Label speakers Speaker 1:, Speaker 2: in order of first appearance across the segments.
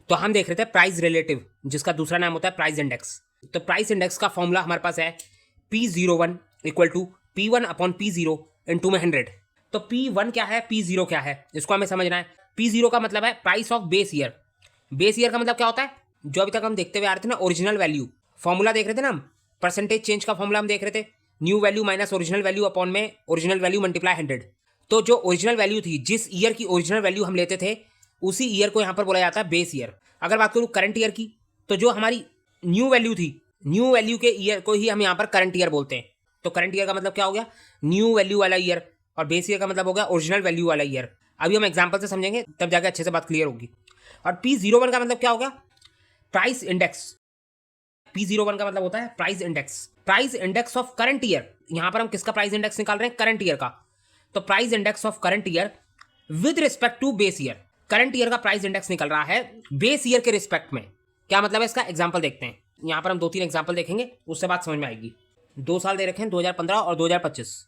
Speaker 1: तो हम देख रहे थे प्राइस रिलेटिव, जिसका दूसरा नाम होता है प्राइस इंडेक्स। तो प्राइस इंडेक्स का फॉर्मूला हमारे पास है P01 equal to P1 upon P0 into में 100। तो P1 क्या है, P0 क्या है, इसको हमें समझना है। P0 का मतलब है price of base year. Base year का मतलब क्या होता है, जो अभी तक हम देखते हुए आ रहे थे ना, ओरिजिनल वैल्यू। फॉर्मूला देख रहे थे ना हम, परसेंटेज चेंज का फॉर्मूला हम देख रहे थे, new value minus original value upon में ओरिजिनल वैल्यू मल्टीप्लाई 100। तो जो ओरिजिनल वैल्यू थी, जिस ईयर की ओरिजिनल वैल्यू हम लेते थे, उसी ईयर को यहाँ पर बोला जाता है बेस ईयर। अगर बात करूँ करंट ईयर की, तो जो हमारी न्यू वैल्यू थी, न्यू वैल्यू के ईयर को ही हम यहाँ पर करंट ईयर बोलते हैं। तो करंट ईयर का मतलब क्या हो गया, न्यू वैल्यू वाला ईयर, और बेस ईयर का मतलब हो गया ओरिजिनल वैल्यू वाला ईयर। अभी हम एग्जाम्पल से समझेंगे, तब जाकर अच्छे से बात क्लियर होगी। और P01 का मतलब क्या होगा, प्राइस इंडेक्स। P01 का मतलब होता है price index, price index of current year. यहां पर हम किसका प्राइस इंडेक्स निकाल रहे हैं, करंट ईयर का। तो price index of current year with respect to base year. Current year का प्राइस इंडेक्स निकल रहा है बेस ईयर के रिस्पेक्ट में। क्या मतलब है इसका, एग्जाम्पल देखते हैं। यहां पर हम 2-3 एग्जाम्पल देखेंगे, उससे बात समझ में आएगी। 2 साल दे रखे हैं, 2015 और 2025।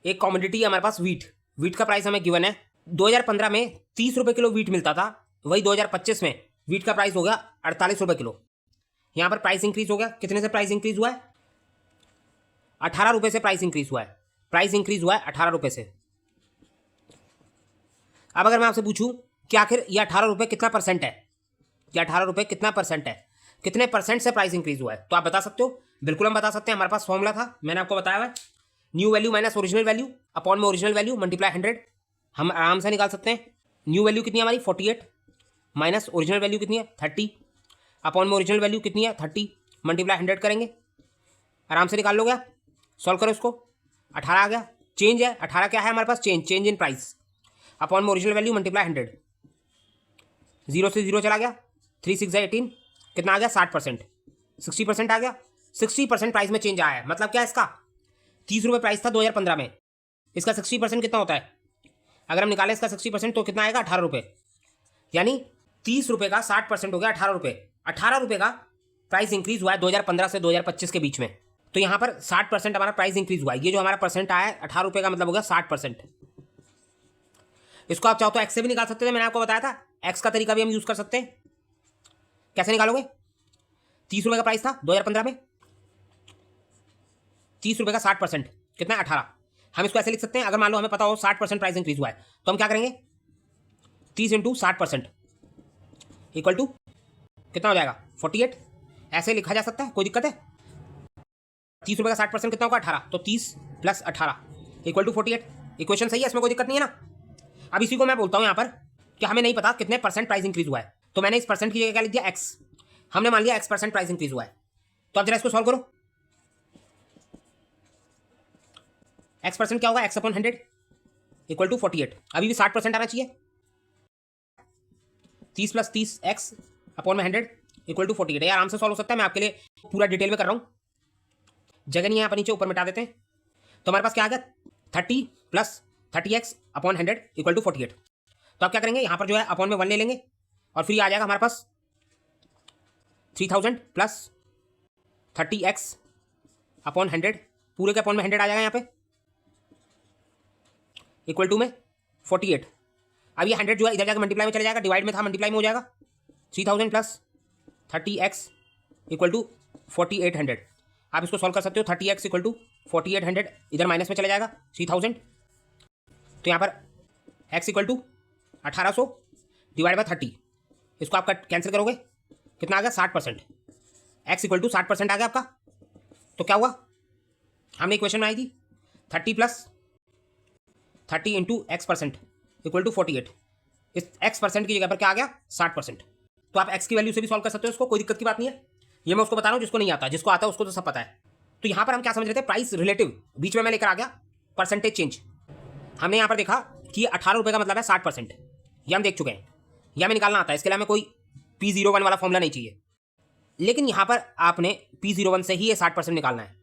Speaker 1: एक कॉमोडिटी है हमारे पास, वीट। वीट का प्राइस हमें गिवन है। 2015 में 30 रुपए किलो वीट मिलता था, वही 2025 में वीट का प्राइस हो गया 48 रुपए किलो। यहां पर प्राइस इंक्रीज हो गया, कितने से प्राइस इंक्रीज हुआ है, 18 रुपए से प्राइस इंक्रीज हुआ है। प्राइस इंक्रीज हुआ है 18 रुपए से। अब अगर मैं आपसे पूछूं कि आखिर ये 18 रुपए कितना परसेंट है, ये 18 रुपए कितना परसेंट है, कितने परसेंट से प्राइस इंक्रीज हुआ है, तो आप बता सकते हो। बिल्कुल हम बता सकते हैं, हमारे पास फॉर्मूला था, मैंने आपको बताया हुआ है, new value minus original value upon में ओरिजिनल वैल्यू मल्टीप्लाई 100। हम आराम से निकाल सकते हैं। न्यू वैल्यू कितनी है हमारी 48, माइनस ओरिजिनल वैल्यू कितनी है 30, अपॉन में ओरिजिनल वैल्यू कितनी है 30, मल्टीप्लाई 100 करेंगे, आराम से निकाल लो। गया, सॉल्व करो इसको, 18 आ गया। चेंज है 18, क्या है हमारे पास, चेंज इन प्राइस, अपॉन में ओरिजिनल वैल्यू मल्टीप्लाई 100। 0 से 0 चला गया, 3 6 18, कितना आ गया 60%, 60% आ गया। 60% प्राइस में चेंज आया है। मतलब क्या है इसका, 30 रुपये प्राइस था 2015 में, इसका 60% कितना होता है, अगर हम निकालें इसका 60% तो कितना आएगा 18 रुपये। यानी 30 रुपये का 60% हो गया 18 रुपये। 18 रुपये का प्राइस इंक्रीज हुआ है 2015 से 2025 के बीच में। तो यहाँ पर 60% हमारा प्राइस इंक्रीज हुआ है। ये जो हमारा परसेंट आया है 18 रुपये का मतलब हो गया 60%। इसको आप चाहो तो एक्स से भी निकाल सकते थे, मैंने आपको बताया था। एक्स का तरीका भी हम यूज कर सकते हैं। कैसे निकालोगे, 30 रुपये का प्राइस था 2015 में, 30 रुपये का 60% कितना है 18। हम इसको ऐसे लिख सकते हैं, अगर मान लो हमें पता हो 60% प्राइस इंक्रीज हुआ है, तो हम क्या करेंगे, 30 इंटू 60% इक्वल टू कितना हो जाएगा 48। ऐसे लिखा जा सकता है, कोई दिक्कत है। 30 रुपये का 60% कितना होगा 18, तो 30 प्लस 18 इक्वल टू 48। इक्वेशन सही है, इसमें कोई दिक्कत नहीं है ना। अब इसी को मैं बोलता हूँ यहाँ पर कि हमें नहीं पता कितने परसेंट प्राइस इंक्रीज हुआ है, तो मैंने इस परसेंट की जगह क्या लिख दिया, एक्स। हमने मान लिया x% प्राइस इंक्रीज हुआ है। तो अब जरा इसको सॉल्व करो। x% क्या होगा, x अपॉन 100 इक्वल टू 48। अभी भी 60% आना चाहिए। 30 प्लस 30 x अपॉन में 100 इक्वल टू 48। आराम से सॉल्व हो सकता है, मैं आपके लिए पूरा डिटेल में कर रहा हूँ, जगह नहीं है यहाँ पर, नीचे ऊपर मिटा देते हैं। तो हमारे पास क्या आ गया, 30 plus 30x upon 100 equal to 48। तो आप क्या करेंगे, यहाँ पर जो है अपॉन में 1 ले लेंगे, और फिर आ जाएगा हमारे पास 3000 प्लस 30x अपॉन 100, पूरे के अपॉन में 100 आ जाएगा यहाँ पे, इक्वल टू में 48। अब ये 100 जो है इधर जाकर मल्टीप्लाई में चला जाएगा, डिवाइड में था मल्टीप्लाई में हो जाएगा। 3000 प्लस 30x इक्वल टू 4800। आप इसको सॉल्व कर सकते हो, 30x इक्वल टू 4800, इधर माइनस में चला जाएगा 3000। तो यहाँ पर x equal to 1800 divide by 30, इसको आपका कैंसिल करोगे, कितना आ गया 60%। x इक्वल टू 60% आ गया आपका। तो क्या हुआ, हमने इक्वेशन बनाई थी 30 plus 30 into x% equal to 48। इस x% की जगह पर क्या आ गया 60%। तो आप x की वैल्यू से भी सॉल्व कर सकते हो इसको, कोई दिक्कत की बात नहीं है। ये मैं उसको बता रहा हूँ जिसको नहीं आता, जिसको आता है उसको तो सब पता है। तो यहाँ पर हम क्या समझ रहे थे, प्राइस रिलेटिव, बीच में मैं लेकर आ गया परसेंटेज चेंज। हमने यहाँ पर देखा कि 18 रुपये का मतलब है 60%, ये हम देख चुके हैं, यह हमें निकालना आता है। इसके लिए हमें कोई P01 वाला फॉर्मूला नहीं चाहिए। लेकिन यहाँ पर आपने P01 से ही ये 60% निकालना है,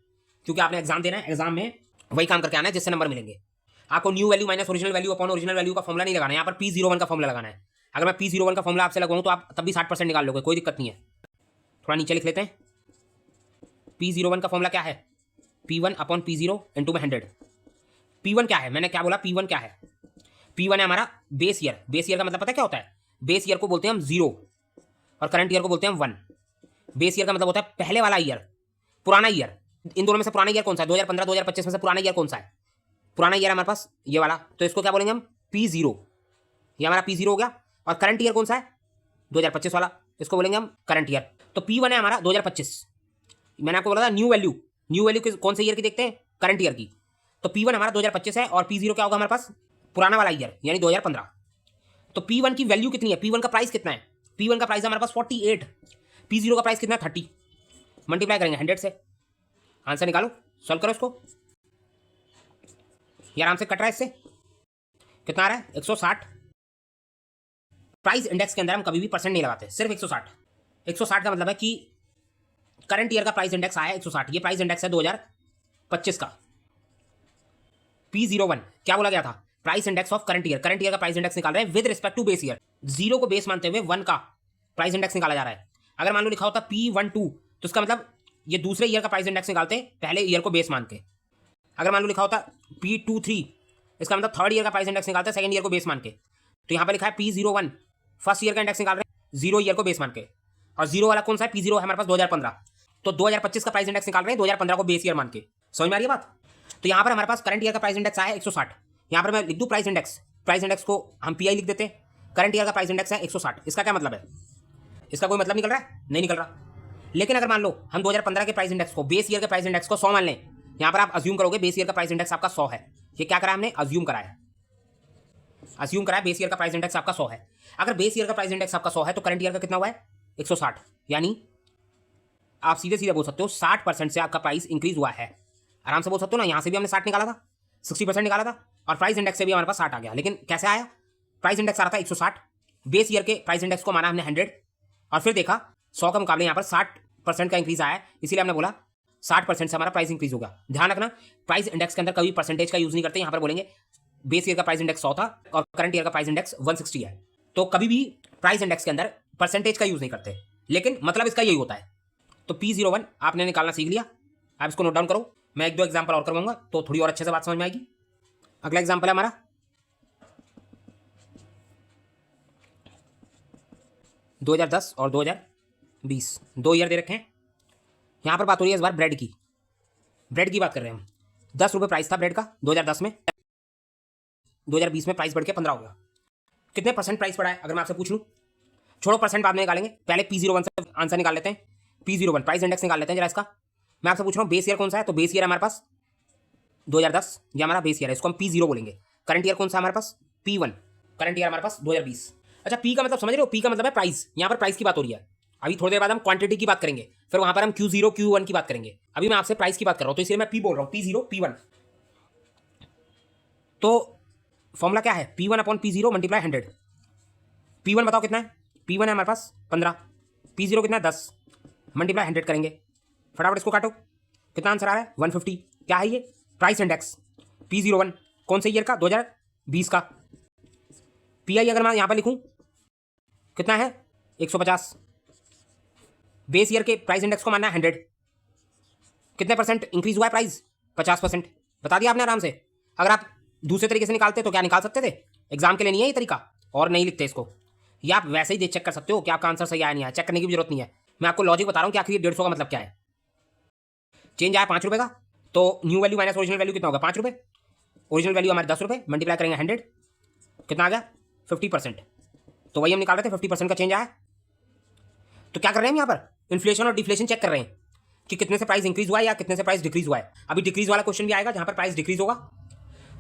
Speaker 1: क्योंकि आपने एग्जाम देना है, एग्जाम में वही काम करके आना है जिससे नंबर मिलेंगे। आपको new value minus original value upon original value का फॉर्मूला नहीं लगाना है, यहाँ पर P01 का फॉर्मूला लगाना है। अगर मैं P01 का फॉर्मूला आपसे लगाऊँ तो आप तब भी 60% निकाल लोगे, कोई दिक्कत नहीं है। थोड़ा नीचे लिख लेते हैं, P01 का फॉर्मूला क्या है? P1 अपॉन P0 इंटू में 100। P1 क्या है? मैंने क्या बोला? P1 क्या है? P1 है हमारा बेस ईयर। बेस ईयर का मतलब पता है क्या होता है? बेस ईयर को बोलते हैं हम 0 और करंट ईयर को बोलते हैं हम 1। बेस ईयर का मतलब होता है पहले वाला ईयर, पुराना ईयर। इन दोनों में से पुराना ईयर कौन सा है? 2015 2025 में से पुराना ईयर कौन सा है? पुराना ईयर हमारे पास ये वाला, तो इसको क्या बोलेंगे हम? P0। ये हमारा P0 हो गया। और करंट ईयर कौन सा है? 2025 वाला, इसको बोलेंगे हम करंट ईयर। तो P1 है हमारा 2025। मैंने आपको बोला था न्यू वैल्यू। न्यू वैल्यू कौन से ईयर की देखते हैं? करंट ईयर की। तो P1 हमारा 2025 है और P0 क्या होगा हमारे पास? पुराना वाला ईयर यानी 2015। तो P1 की वैल्यू कितनी है? P1 का प्राइस कितना है? P1 का प्राइस है हमारे पास 48। P0 का प्राइस कितना है? 30। मल्टीप्लाई करेंगे 100 से, आंसर निकालो, सॉल्व करो इसको। ये आराम से कट रहा है। इससे कितना आ रहा है? 160। प्राइस इंडेक्स के अंदर हम कभी भी परसेंट नहीं लगाते, सिर्फ 160। 160 का मतलब है कि करंट ईयर का प्राइस इंडेक्स आया 160। ये प्राइस इंडेक्स है 2025 का। P01 क्या बोला गया था? Price index of current year. Current year का प्राइस इंडेक्स निकाल रहे हैं with respect to base year. 0 को बेस मानते हुए 1 का प्राइस इंडेक्स निकाला जा रहा है। अगर मान लो लिखा होता P12 तो इसका मतलब ये दूसरे ईयर का प्राइस इंडेक्स निकालते हैं पहले ईयर को बेस मान के। अगर मान लो लिखा होता P23 इसका मतलब थर्ड ईयर का प्राइस इंडेक्स निकालते हैं सेकंड ईयर को बेस मान के। तो यहाँ पर लिखा है P01 फर्स्ट ईयर का इंडेक्स निकाल रहे हैं 0 ईयर को बेस मान के। और 0 वाला कौन सा है? P0 है हमारे पास 2015। तो 2025 का प्राइस इंडेक्स निकाल रहे हैं 2015 को बेस ईयर मान के। समझ में आ रही है बात? तो यहाँ पर हमारे पास करंट ईयर का प्राइस इंडेक्स आया 160। यहाँ पर मैं लिख दूँ प्राइस इंडेक्स को हम PI लिख देते हैं। करंट ईयर का प्राइस इंडेक्स है 160। इसका क्या मतलब है? इसका कोई मतलब निकल रहा है? नहीं निकल रहा। लेकिन अगर मान लो हम 2015 के प्राइस इंडेक्स को, बेस ईयर के प्राइस इंडेक्स को 100 मान लें, यहाँ पर आप अज्यूम करोगे बेस ईयर का प्राइस इंडेक्स आपका 100 है। ये क्या करा हमने? अज्यूम कराया। अज्यूम कराया बेस ईयर का प्राइस इंडेक्स आपका 100 है। अगर बेस ईयर का प्राइस इंडेक्स आपका 100 है तो करंट ईयर का कितना हुआ है? 160। यानी आप सीधे सीधे बोल सकते हो 60% से आपका प्राइस इंक्रीज हुआ है। आराम से बोल सकते हो ना। यहाँ से भी हमने 60 निकाला था, 60% निकाला था, और प्राइस इंडेक्स से भी हमारे पास 60 आ गया। लेकिन कैसे आया? प्राइस इंडेक्स आ रहा था 160, बेस ईयर के प्राइस इंडेक्स को माना हमने 100, और फिर देखा 100 के मुकाबले यहाँ पर 60% का इंक्रीज आया है, इसीलिए हमने बोला 60% से हमारा प्राइस इंक्रीज होगा। ध्यान रखना, प्राइस इंडेक्स के अंदर कभी परसेंटेज का यूज नहीं करते। यहाँ पर बोलेंगे बेस ईयर का प्राइस इंडेक्स 100 था और करंट ईयर का प्राइस इंडेक्स 160 है। तो कभी भी प्राइस इंडेक्स के अंदर परसेंटेज का यूज नहीं करते, लेकिन मतलब इसका यही होता है। तो P01 आपने निकालना सीख लिया। आप इसको नोट डाउन करो। मैं एक दो एग्जांपल और करवाऊंगा तो थोड़ी और अच्छे से बात समझ में आएगी। अगला एग्जांपल है हमारा 2010 और 2020, 2 ईयर दे रखे हैं। यहाँ पर बात हो रही है इस बार ब्रेड की। ब्रेड की बात कर रहे हैं हम। 10 रुपये प्राइस था ब्रेड का 2010 में। 2020 में प्राइस बढ़ के 15 हो गया। कितने परसेंट प्राइस बढ़ा है अगर मैं आपसे पूछ लूँ? छोड़ो परसेंट बाद में निकालेंगे, पहले P01 से आंसर निकाल लेते हैं। P01 प्राइस इंडेक्स निकाल लेते हैं जरा इसका। मैं आपसे पूछ रहा हूँ बेस ईयर कौन सा है? तो बेस ईयर हमारे पास 2010, ये हमारा बेस ईयर है, इसको हम P0 बोलेंगे। करंट ईयर कौन सा है हमारे पास? P1। करंट ईयर हमारे पास 2020। अच्छा, P का मतलब समझ रहे हो? P का मतलब है प्राइस। यहाँ पर प्राइस की बात हो रही है। अभी थोड़ी देर बाद हम क्वांटिटी की बात करेंगे, फिर वहां पर हम Q0 Q1 की बात करेंगे। अभी मैं आपसे प्राइस की बात कर रहा हूँ, तो इसलिए मैं P बोल रहा हूँ, P0 P1। तो फॉर्मूला क्या है? P1 upon P0 multiply 100। P1 बताओ कितना है? P1 है हमारे पास 15, P0 कितना है? 10, मल्टीप्लाई 100 करेंगे। फटाफट इसको काटो, कितना आंसर आ रहा है? 150। क्या है ये? प्राइस इंडेक्स P01 कौन से ईयर का? 2020 का। PI अगर मैं यहाँ पर लिखूँ कितना है? 150। बेस ईयर के प्राइस इंडेक्स को मानना है 100। कितने परसेंट इंक्रीज हुआ है प्राइस? 50%। बता दिया आपने आराम से। अगर आप दूसरे तरीके से निकालते तो क्या निकाल सकते थे? एग्जाम के लिए नहीं है ये तरीका, और नहीं लिखते इसको। या आप वैसे ही चेक कर सकते हो कि आपका आंसर सही आया नहीं आया, चेक करने की भी जरूरत नहीं है। मैं आपको लॉजिक बता रहा हूँ कि आखिर 150 का मतलब क्या है। चेंज आया 5 रुपये का, तो new value minus original value कितना होगा? 5 रुपये। ओरिजिनल वैल्यू हमारे 10 रुपये, मल्टीप्लाई करेंगे 100, कितना आ गया? 50%। तो वही हम निकाल रहे थे, 50% का चेंज आया। तो क्या कर रहे हैं हम यहाँ पर? इन्फ्लेशन और डिफ्लेशन चेक कर रहे हैं कि कितने से प्राइस इंक्रीज हुआ है या कितने से प्राइस डिक्रीज हुआ है। अभी डिक्रीज वाला क्वेश्चन भी आएगा जहाँ पर प्राइस डिक्रीज होगा।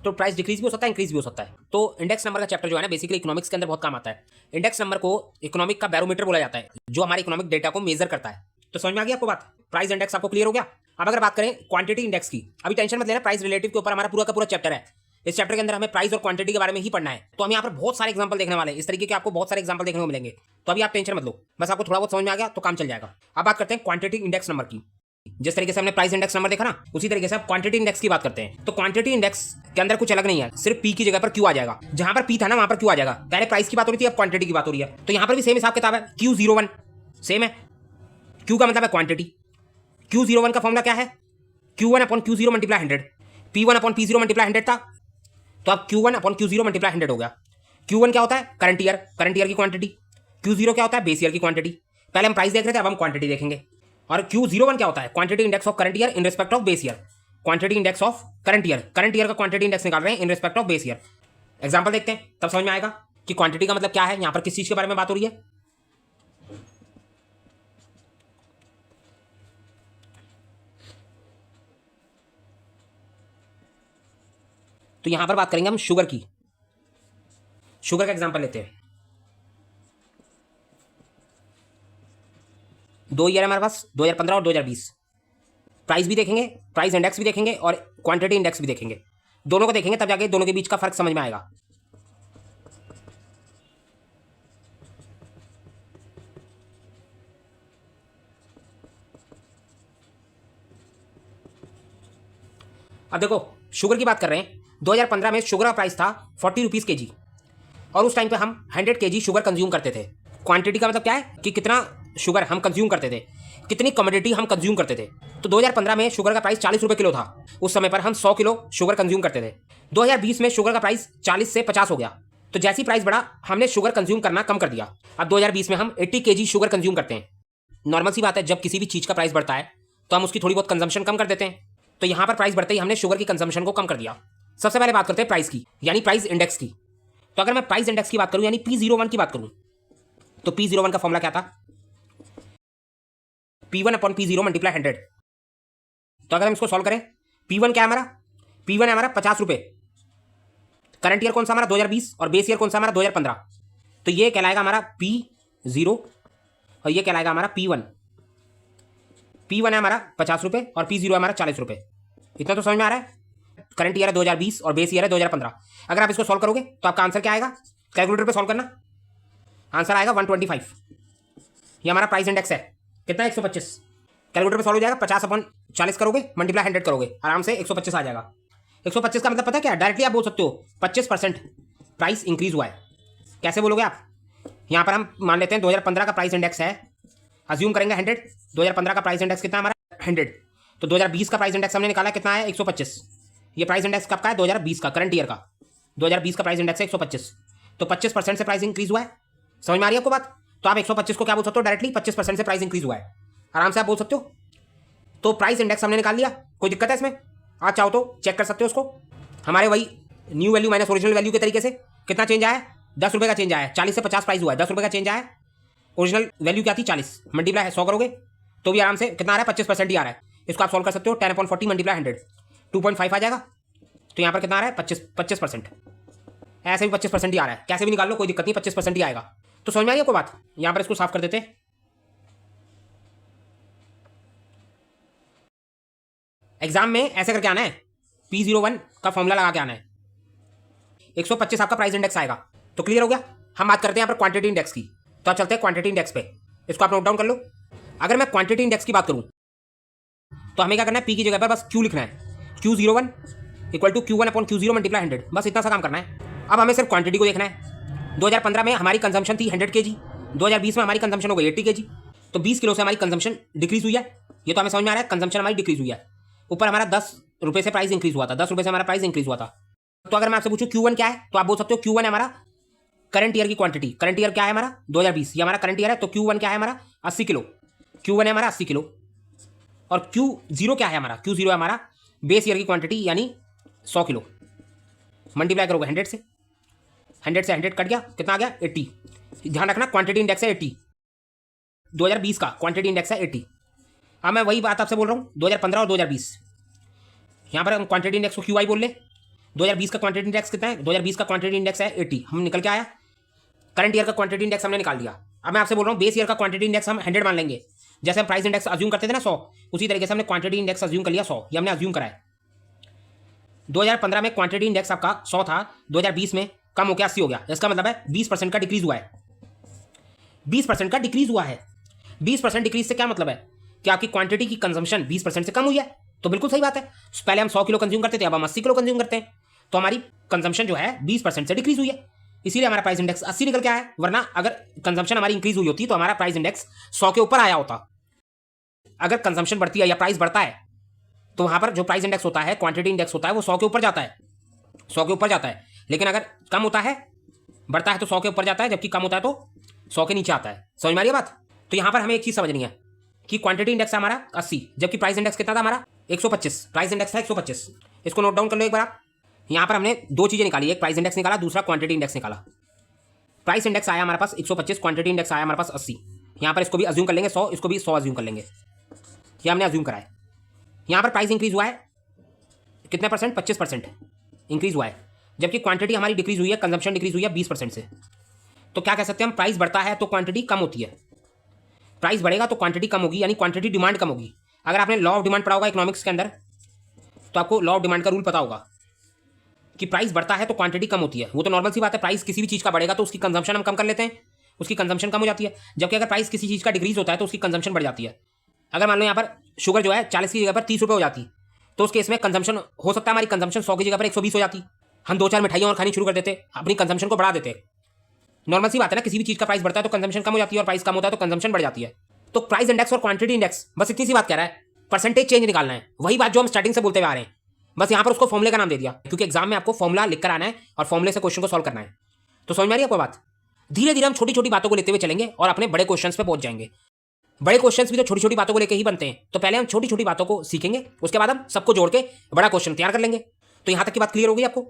Speaker 1: तो प्राइस डिक्रीज भी हो सकता है, इंक्रीज भी हो सकता है। तो इंडेक्स नंबर का चैप्टर जो है ना, बेसिकली इकोनॉमिक्स के अंदर बहुत काम आता है। इंडेक्स नंबर को इकोनॉमिक का बैरोमीटर बोला जाता है, जो हमारे इकोनॉमिक डेटा को मेजर करता है। तो समझ में आ गया आपको बात? प्राइस इंडेक्स आपको क्लियर हो गया? अब अगर बात करें क्वांटिटी इंडेक्स की, अभी टेंशन मत लेना, प्राइस रिलेटिव के ऊपर हमारा पूरा का पूरा चैप्टर है। इस चैप्टर के अंदर हमें प्राइस और क्वांटिटी के बारे में ही पढ़ना है। तो हम यहाँ पर बहुत सारे एग्जांपल देखने वाले हैं, इस तरीके के आपको बहुत सारे एग्जांपल देखने को मिलेंगे। तो अभी आप टेंशन मत लो, बस आपको थोड़ा बहुत समझ में आ गया तो काम चल जाएगा। अब बात करते हैं क्वांटिटी इंडेक्स नंबर की। जिस तरीके से हमने प्राइस इंडेक्स नंबर देखा ना, उसी तरीके से आप क्वांटिटी इंडेक्स की बात करते हैं। तो क्वांटिटी इंडेक्स के अंदर कुछ अलग नहीं है, सिर्फ पी की जगह पर क्यू आ जाएगा। जहां पर पी था ना वहां पर क्यू आ जाएगा। पहले प्राइस की बात हो रही थी, अब क्वांटिटी की बात हो रही है। तो यहां पर भी सेम हिसाब किताब है। Q01 सेम है, क्यू का मतलब है क्वांटिटी, Q01 का फॉर्मूला क्या है? Q1 upon Q0 multiply 100, P1 upon P0 multiply 100 था, तो अब Q1 अपॉन Q0 मल्टीप्लाई 100 हो गया। Q1 क्या होता है? करंट ईयर की क्वांटिटी। Q0 क्या होता है? बेस ईयर की क्वांटिटी। पहले हम प्राइस देख रहे थे, अब हम क्वांटिटी देखेंगे। और Q01 क्या होता है? Quantity index of current year in respect of base year. Quantity index of current year का क्वांटिटी इंडेक्स निकाल रहे हैं in respect of base year. Example देखते हैं, तब समझ में आएगा कि क्वांटिटी का मतलब क्या है, यहां पर किस चीज के बारे में बात हो रही है। तो यहां पर बात करेंगे हम शुगर की। शुगर का एग्जांपल लेते हैं। 2 ईयर है हमारे पास, 2015 और 2020। प्राइस भी देखेंगे, प्राइस इंडेक्स भी देखेंगे और क्वांटिटी इंडेक्स भी देखेंगे। दोनों को देखेंगे, तब जाके दोनों के बीच का फर्क समझ में आएगा। अब देखो, शुगर की बात कर रहे हैं। 2015 में शुगर का प्राइस था 40 रुपीज़ के जी, और उस टाइम पे हम 100 के जी शुगर कंज्यूम करते थे। क्वांटिटी का मतलब क्या है कि कितना शुगर हम कंज्यूम करते थे, कितनी कमोडिटी हम कंज्यूम करते थे। तो 2015 में शुगर का प्राइस 40 रुपये किलो था। उस समय पर हम 100 किलो शुगर कंज्यूम करते थे। 2020 में शुगर का प्राइस 40 से 50 हो गया। तो जैसी प्राइस बढ़ा, हमने शुगर कंज्यूम करना कम कर दिया। अब 2020 में हम 80 के जी शुगर कंज्यूम करते हैं। नॉर्मल सी बात है, जब किसी भी चीज़ का प्राइस बढ़ता है तो हम उसकी थोड़ी बहुत कंजम्पशन कम कर देते हैं। तो यहाँ पर प्राइस बढ़ते ही हमने शुगर की कंजम्पशन को कम कर दिया। सबसे पहले बात करते हैं प्राइस की, यानी प्राइस इंडेक्स की। तो अगर मैं प्राइस इंडेक्स की बात करूं, यानी P01 की बात करूं, तो P01 का फॉर्मूला क्या था? P1 upon P0 multiply 100। तो अगर हम इसको सॉल्व करें, P1 क्या है हमारा? P1 है हमारा 50 रुपये। करंट ईयर कौन सा हमारा? 2020, और बेस ईयर कौन सा हमारा? 2015। तो ये कहलाएगा हमारा P0 और ये कहलाएगा हमारा P1। P1 है हमारा 50 रुपये और P0 है हमारा 40 रुपये। इतना तो समझ में आ रहा है। करंट ईयर है 2020 और बेस ईयर है 2015। अगर आप इसको सॉल्व करोगे तो आपका आंसर क्या आएगा? कैलकुलेटर पे सॉल्व करना, आंसर आएगा 125। ये हमारा प्राइस इंडेक्स है। कितना? 125। कैलकुलेटर पे सॉल्व हो जाएगा। 50 अपॉन 40 करोगे, मल्टीप्लाई 100 करोगे, आराम से 125 आ जाएगा। 125 का मतलब पता क्या है? डायरेक्टली आप बोल सकते हो 25% प्राइस इंक्रीज हुआ है। कैसे बोलोगे आप? यहाँ पर हम मान लेते हैं 2015 का प्राइस इंडेक्स है, अज्यूम करेंगे 100। 2015 का प्राइस इंडेक्स कितना है हमारा? 100। तो 2020 का प्राइस इंडेक्स हमने निकाला, कितना है? 125। ये प्राइस इंडेक्स कब का है? 2020 का, करंट ईयर का। 2020 का प्राइस इंडेक्स है 125। तो 25% से प्राइस इंक्रीज हुआ है। समझ में आ रही है आपको बात? तो आप 125 को क्या बोल सकते हो? डायरेक्टली 25% से प्राइस इंक्रीज हुआ है, आराम से आप बोल सकते हो। तो प्राइस इंडेक्स हमने निकाल लिया। कोई दिक्कत है इसमें? आप चाहो तो चेक कर सकते हो उसको। हमारे वही new value minus original value के तरीके से कितना चेंज आया है? 10 रुपये का चेंज आया है। 40 से 50 प्राइस हुआ है, 10 रुपये का चेंज आया है। ओरिजिनल वैल्यू क्या थी? 40। मल्टीप्लाई है 100 करोगे तो भी आराम से कितना आ रहा है? 25% ही आ रहा है। इसको आप सॉल्व कर सकते हो। 10 अपॉन 40 मल्टीप्लाई 100, 2.5 आ जाएगा। तो यहाँ पर कितना आ रहा है? 25%। ऐसे भी 25% ही आ रहा है। कैसे भी निकाल लो, कोई दिक्कत नहीं, 25% ही आएगा। तो समझ में आ रही है आपको बात? यहाँ पर इसको साफ कर देते हैं। एग्जाम में ऐसे करके आना है, P01 का फॉर्मूला लगा के आना है। 125 आपका प्राइस इंडेक्स आएगा। तो क्लियर हो गया। हम बात करते हैं यहाँ पर क्वांटिटी इंडेक्स की। तो आप चलते हैं क्वांटिटी इंडेक्स पे। इसको आप नोट डाउन कर लो। अगर मैं क्वांटिटी इंडेक्स की बात करूँ तो हमें क्या करना है? P की जगह पर बस Q लिखना है। Q01 equal to Q1 upon Q0 multiply 100, बस इतना सा काम करना है। अब हमें सिर्फ क्वांटिटी को देखना है। 2015 में हमारी कंजम्पशन थी 100 के जी, 2020 में हमारी कंजम्पशन हो गई 80 के जी। तो 20 किलो से हमारी कंजम्पशन डिक्रीज हुई है। ये तो हमें समझ में आ रहा है, कंजम्पशन हमारी डिक्रीज हुई है। ऊपर हमारा 10 रुपये से प्राइस इंक्रीज हुआ था, 10 रुपये से हमारा प्राइस इंक्रीज हुआ था। तो अगर मैं आपसे पूछूं Q1 क्या है, तो आप बोल सकते हो Q1 है हमारा करंट ईयर की क्वांटिटी। करंट ईयर क्या है हमारा? 2020। ये हमारा करंट ईयर है। तो Q1 क्या है हमारा? 80 किलो। Q1 है हमारा 80 किलो। और Q0 क्या है हमारा? Q0 है हमारा बेस ईयर की क्वांटिटी, यानी 100 किलो। मल्टीप्लाई करोगे 100 से, 100 से 100 कट गया, कितना आ गया? 80। ध्यान रखना, क्वांटिटी इंडेक्स है 80। 2020 का क्वांटिटी इंडेक्स है 80। अब मैं वही बात आपसे बोल रहा हूँ, 2015 और 2020। यहाँ पर हम क्वांटिटी इंडेक्स को QI बोल लें। 2020 का क्वांटिटी इंडेक्स कितना है? 2020 का क्वांटिटी इंडेक्स है 80। हम निकल के आया। करंट ईयर का क्वांटिटी इंडेक्स हमने निकाल दिया। अब मैं आपसे बोल रहा हूँ बेस ईयर का क्वांटिटी इंडेक्स हम 100 मान लेंगे। जैसे हम प्राइस इंडेक्स अज्यूम करते थे ना 100, उसी तरीके से हमने क्वांटिटी इंडेक्स अज्यूम कर लिया 100। ये हमने अज्यूम करा है। 2015 में क्वांटिटी इंडेक्स आपका 100 था, 2020 में कम होकर 80 हो गया। इसका मतलब है 20% का डिक्रीज हुआ है। 20% का डिक्रीज हुआ है। 20% डिक्रीज से क्या मतलब है? कि आपकी क्वांटिटी की कंजम्पशन 20% से कम हुई है। तो बिल्कुल सही बात है। पहले हम 100 किलो कंज्यूम करते थे, अब हम 80 किलो कंज्यूम करते हैं। तो हमारी कंजम्पशन जो है 20% से डिक्रीज हुई है, इसीलिए हमारा प्राइस इंडेक्स 80 निकल के आया है। वरना अगर कंजम्पशन हमारी इंक्रीज हुई होती तो हमारा प्राइस इंडेक्स 100 के ऊपर आया होता। अगर कंजम्पशन बढ़ती है या प्राइस बढ़ता है तो वहाँ पर जो प्राइस इंडेक्स होता है, क्वांटिटी इंडेक्स होता है, वो 100 के ऊपर जाता है, 100 के ऊपर जाता है। लेकिन अगर कम होता है, बढ़ता है तो 100 के ऊपर जाता है, जबकि कम होता है तो 100 के नीचे आता है। समझ में आ रही है बात? तो यहाँ पर हमें एक चीज़ समझनी है कि क्वांटिटी इंडेक्स है हमारा 80, जबकि प्राइस इंडेक्स कितना था हमारा 125। प्राइस इंडेक्स था 125। इसको नोट डाउन कर लो एक बार आप। यहाँ पर हमने दो चीज़ें निकाली, एक प्राइस इंडेक्स निकाला, दूसरा क्वांटिटी इंडेक्स निकाला। प्राइस इंडेक्स आया हमारे पास 125, क्वांटिटी इंडेक्स आया हमारे पास 80। यहाँ पर इसको भी अज्यूम कर लेंगे 100, इसको भी 100 अज्यूम कर लेंगे। ये हमने अज्यूम करा है। यहाँ पर प्राइस इंक्रीज हुआ है कितने परसेंट? 25% इंक्रीज हुआ है, जबकि क्वांटिटी हमारी डिक्रीज हुई है, कंजम्पशन डिक्रीज हुई है 20% से। तो क्या कह सकते हैं हम? प्राइस बढ़ता है तो क्वांटिटी कम होती है, प्राइस बढ़ेगा तो क्वांटिटी कम होगी, यानी क्वांटिटी डिमांड कम होगी। अगर आपने लॉ ऑफ डिमांड पढ़ा होगा इकोनॉमिक्स के अंदर तो आपको लॉ ऑफ डिमांड का रूल पता होगा कि प्राइस बढ़ता है तो क्वांटिटी कम होती है। वो तो नॉर्मल सी बात है, प्राइस किसी भी चीज़ का बढ़ेगा तो उसकी कंजम्पशन हम कम कर लेते हैं, उसकी कंजम्पशन कम हो जाती है। जबकि अगर प्राइस किसी चीज़ का डिक्रीज होता है तो उसकी कंजम्पशन बढ़ जाती है। अगर मान लो यहाँ पर शुगर जो है 40 की जगह पर 30 रुपये हो जाती, तो उस केस में कंजम्पशन हो सकता है हमारी कंजम्पशन 100 की जगह पर 120 हो जाती। हम 2-4 मिठाइयाँ और खानी शुरू कर देते, अपनी कंजम्पशन को बढ़ा देते। नॉर्मल सी बात है ना, किसी भी चीज़ का प्राइस बढ़ता है तो कंजम्पशन कम हो जाती है, और प्राइस कम होता है तो कंजम्पशन बढ़ जाती है। तो प्राइस इंडेक्स और क्वांटिटी इंडेक्स बस इतनी सी बात कह रहा है, परसेंटेज चेंज निकालना है। वही बात जो हम स्टार्टिंग से बोलते हुए आ रहे हैं, बस यहाँ पर उसको फॉर्मूले का नाम दे दिया, क्योंकि एग्जाम में आपको फॉर्मूला लिख कर आना है और फॉर्मूले से क्वेश्चन को सॉल्व करना है। तो समझ में आ रही है आपको बात? धीरे धीरे हम छोटी छोटी बातों को लेते हुए चलेंगे और अपने बड़े क्वेश्चंस पे पहुंच जाएंगे। बड़े क्वेश्चंस भी तो छोटी छोटी बातों को लेकर ही बनते हैं। तो पहले हम छोटी छोटी बातों को सीखेंगे, उसके बाद हम सबको जोड़ के बड़ा क्वेश्चन तैयार कर लेंगे। तो यहाँ तक की बात क्लियर हो गई आपको?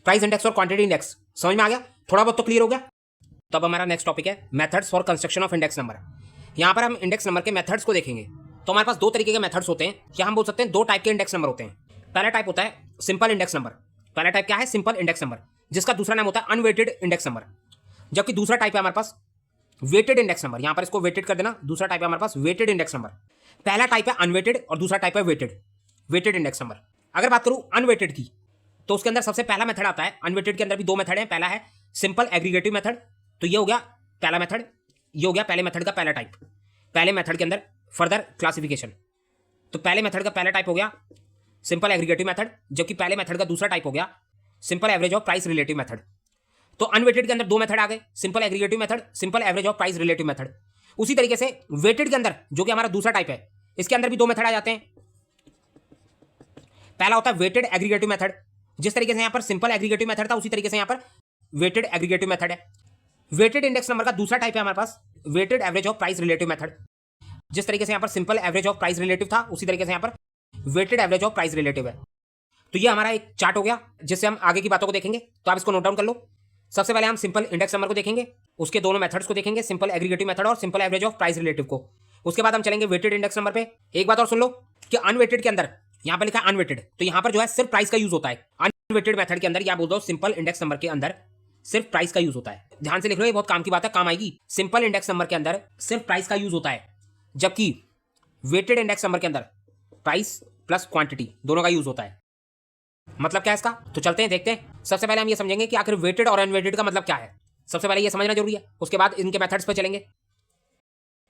Speaker 1: प्राइस इंडेक्स और क्वांटिटी इंडेक्स समझ में आ गया? थोड़ा बहुत तो क्लियर हो गया। तो अब हमारा नेक्स्ट टॉपिक है methods for construction of index number. यहाँ पर हम इंडेक्स नंबर के मेथड्स को देखेंगे। तो हमारे पास दो तरीके के मेथड्स होते हैं, या हम बोल सकते हैं दो टाइप के इंडेक्स नंबर होते हैं। पहला टाइप होता है सिंपल इंडेक्स नंबर। पहला टाइप क्या है? सिंपल इंडेक्स नंबर, जिसका दूसरा नाम होता है अनवेटेड इंडेक्स नंबर। जबकि दूसरा टाइप है हमारे पास वेटेड इंडेक्स नंबर। यहाँ पर इसको वेटेड कर देना। दूसरा टाइप है हमारे पास वेटेड इंडेक्स नंबर। पहला टाइप है अनवेटेड और दूसरा टाइप है वेटेड इंडेक्स नंबर। अगर बात करूँ अनवेटेड की, तो उसके अंदर सबसे पहला मेथड आता है। अनवेटेड के अंदर भी दो मेथड है। पहला है सिंपल एग्रीगेटिव मेथड, तो ये हो गया पहला मेथड, ये हो गया पहले मेथड का पहला टाइप। पहले मेथड के अंदर फर्दर क्लासिफिकेशन, तो पहले मेथड का पहला टाइप हो गया सिंपल एग्रीगेटिव मेथड, जबकि पहले मेथड का दूसरा टाइप हो गया simple average of price relative method. तो अनवेटेड के अंदर दो मेथड आ गए, simple aggregative method, simple average of price relative method. उसी तरीके से वेटेड के अंदर, जो कि हमारा दूसरा टाइप है, इसके अंदर भी दो मेथड आ जाते हैं। पहला होता है वेटेड एग्रीगेटिव मेथड। जिस तरीके से यहाँ पर सिंपल एग्रीगेटिव मेथड था, उसी तरीके से यहाँ पर वेटेड एग्रीगेटिव मेथड है। वेटेड इंडेक्स नंबर का दूसरा टाइप है हमारे पास weighted average of price relative method. जिस तरीके से यहाँ पर simple average of price relative था, उसी तरीके से यहाँ पर weighted average of price relative है। तो ये हमारा एक चार्ट हो गया, जिससे हम आगे की बातों को देखेंगे। तो आप इसको नोट डाउन कर लो। सबसे पहले हम सिंपल इंडेक्स नंबर को देखेंगे, उसके दोनों मेथड्स को देखेंगे, सिंपल एग्रीगेटिव मेथड और simple average of price relative को। उसके बाद हम चलेंगे वेटेड इंडेक्स नंबर पे। एक बात और सुन लो कि अनवेटेड के अंदर यहाँ पर लिखा है अनवेटेड, तो यहाँ पर जो है सिर्फ प्राइस का यूज होता है। अनवेटेड मेथड के अंदर या बोल दो सिंपल इंडेक्स नंबर के अंदर सिर्फ प्राइस का यूज होता है। ध्यान से लिख लो, ये बहुत काम की बात है, काम आएगी। सिंपल इंडेक्स नंबर के अंदर सिर्फ प्राइस का यूज होता है, जबकि वेटेड इंडेक्स नंबर के अंदर प्राइस प्लस क्वांटिटी दोनों का यूज होता है। मतलब क्या है इसका? तो चलते हैं देखते हैं। सबसे पहले हम ये समझेंगे कि आखिर वेटेड और अनवेटेड का मतलब क्या है। सबसे पहले ये समझना जरूरी है, उसके बाद इनके मेथड्स पे चलेंगे।